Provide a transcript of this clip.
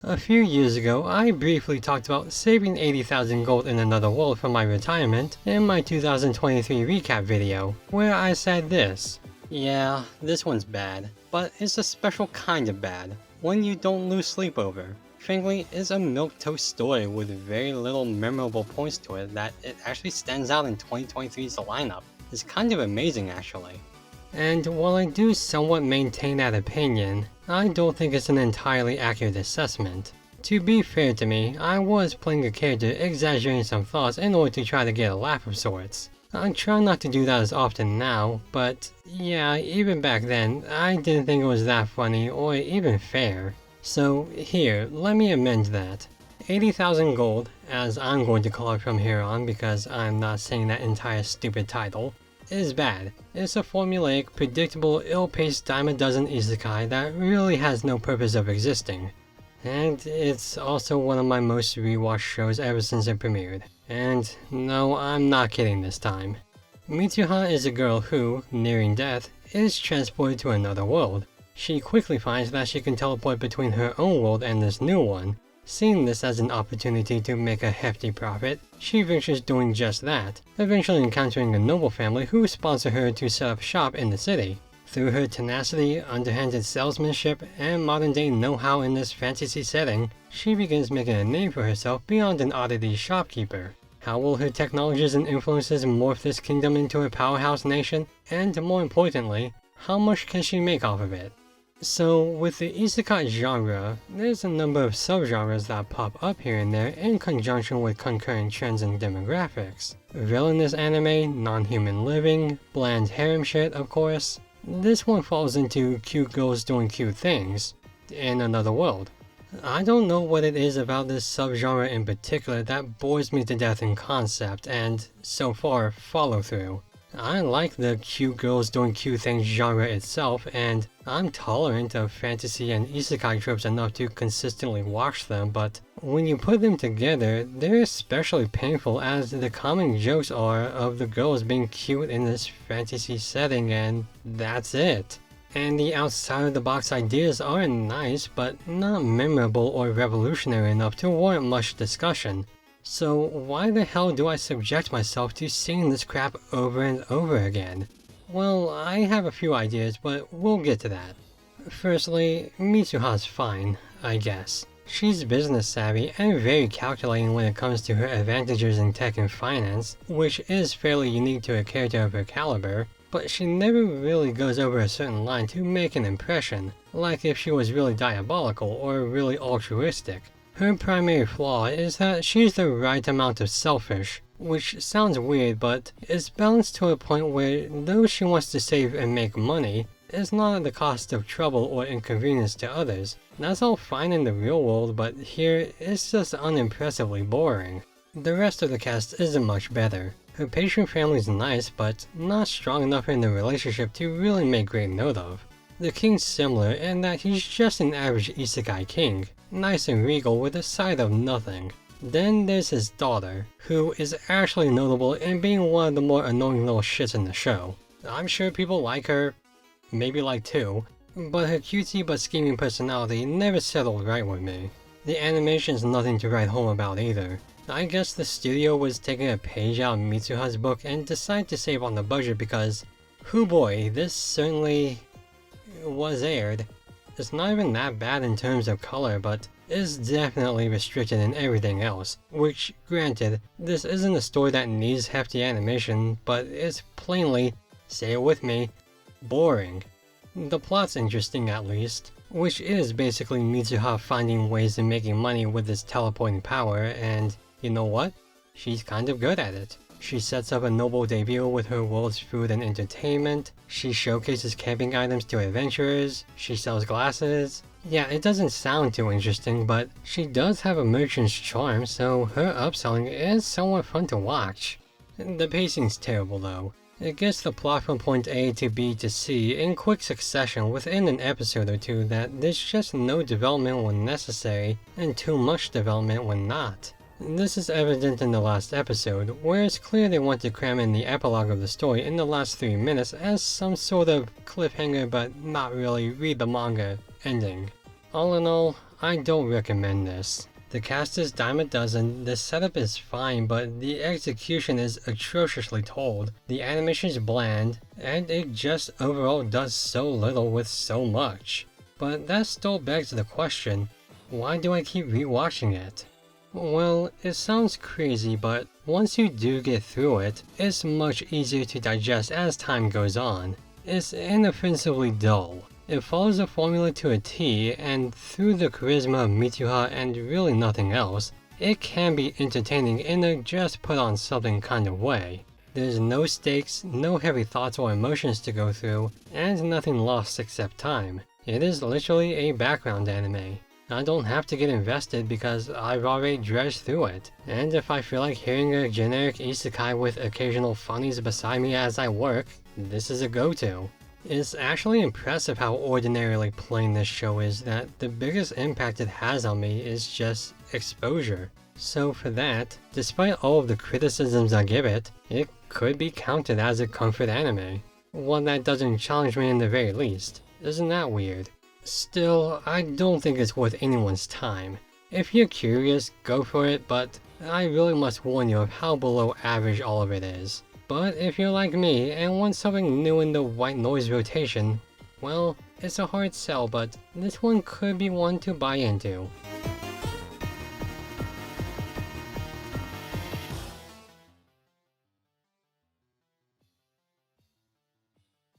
A few years ago, I briefly talked about saving 80,000 gold in another world for my retirement in my 2023 recap video, where I said this. Yeah, this one's bad, but it's a special kind of bad, one you don't lose sleep over. Frankly, it's a milquetoast story with very little memorable points to it that it actually stands out in 2023's lineup. It's kind of amazing actually. And while I do somewhat maintain that opinion, I don't think it's an entirely accurate assessment. To be fair to me, I was playing a character exaggerating some thoughts in order to try to get a laugh of sorts. I try not to do that as often now, but yeah, even back then, I didn't think it was that funny or even fair. So here, let me amend that. 80,000 gold, as I'm going to call it from here on because I'm not saying that entire stupid title, is bad. It's a formulaic, predictable, ill-paced dime a dozen isekai that really has no purpose of existing. And it's also one of my most rewatched shows ever since it premiered. And no, I'm not kidding this time. Mitsuha is a girl who, nearing death, is transported to another world. She quickly finds that she can teleport between her own world and this new one. Seeing this as an opportunity to make a hefty profit, she ventures doing just that, eventually encountering a noble family who sponsor her to set up shop in the city. Through her tenacity, underhanded salesmanship, and modern-day know-how in this fantasy setting, she begins making a name for herself beyond an oddity shopkeeper. How will her technologies and influences morph this kingdom into a powerhouse nation? And more importantly, how much can she make off of it? So, with the isekai genre, there's a number of subgenres that pop up here and there in conjunction with concurrent trends and demographics. Villainous anime, non-human living, bland harem shit, of course. This one falls into cute girls doing cute things in another world. I don't know what it is about this subgenre in particular that bores me to death in concept and, so far, follow through. I like the cute girls doing cute things genre itself, and I'm tolerant of fantasy and isekai tropes enough to consistently watch them, but when you put them together, they're especially painful as the common jokes are of the girls being cute in this fantasy setting and that's it. And the outside-of-the-box ideas are nice, but not memorable or revolutionary enough to warrant much discussion. So why the hell do I subject myself to seeing this crap over and over again? Well, I have a few ideas, but we'll get to that. Firstly, Mitsuha's fine, I guess. She's business savvy and very calculating when it comes to her advantages in tech and finance, which is fairly unique to a character of her caliber, but she never really goes over a certain line to make an impression, like if she was really diabolical or really altruistic. Her primary flaw is that she's the right amount of selfish, which sounds weird but is balanced to a point where though she wants to save and make money, it's not at the cost of trouble or inconvenience to others. That's all fine in the real world, but here it's just unimpressively boring. The rest of the cast isn't much better. Her patron family's nice, but not strong enough in the relationship to really make great note of. The king's similar in that he's just an average isekai king, nice and regal with a side of nothing. Then there's his daughter, who is actually notable in being one of the more annoying little shits in the show. I'm sure people like her, maybe like two, but her cutesy but scheming personality never settled right with me. The animation's nothing to write home about either. I guess the studio was taking a page out of Mitsuha's book and decided to save on the budget because, hoo boy, this certainly was aired. It's not even that bad in terms of color, but is definitely restricted in everything else, which, granted, this isn't a story that needs hefty animation, but is plainly, say it with me, boring. The plot's interesting at least, which is basically Mitsuha finding ways of making money with his teleporting power, and you know what? She's kind of good at it. She sets up a noble debut with her world's food and entertainment, she showcases camping items to adventurers, she sells glasses. Yeah, it doesn't sound too interesting, but she does have a merchant's charm, so her upselling is somewhat fun to watch. The pacing's terrible though. It gets the plot from point A to B to C in quick succession within an episode or two that there's just no development when necessary, and too much development when not. This is evident in the last episode, where it's clear they want to cram in the epilogue of the story in the last 3 minutes as some sort of cliffhanger but not really read the manga ending. All in all, I don't recommend this. The cast is dime a dozen, the setup is fine, but the execution is atrociously told, the animation is bland, and it just overall does so little with so much. But that still begs the question, why do I keep rewatching it? Well, it sounds crazy, but once you do get through it, it's much easier to digest as time goes on. It's inoffensively dull. It follows the formula to a T, and through the charisma of Mitsuha and really nothing else, it can be entertaining in a just put on something kind of way. There's no stakes, no heavy thoughts or emotions to go through, and nothing lost except time. It is literally a background anime. I don't have to get invested because I've already dredged through it, and if I feel like hearing a generic isekai with occasional funnies beside me as I work, this is a go-to. It's actually impressive how ordinarily plain this show is that the biggest impact it has on me is just exposure. So for that, despite all of the criticisms I give it, it could be counted as a comfort anime. One that doesn't challenge me in the very least. Isn't that weird? Still, I don't think it's worth anyone's time. If you're curious, go for it, but I really must warn you of how below average all of it is. But if you're like me and want something new in the white noise rotation, well, it's a hard sell, but this one could be one to buy into.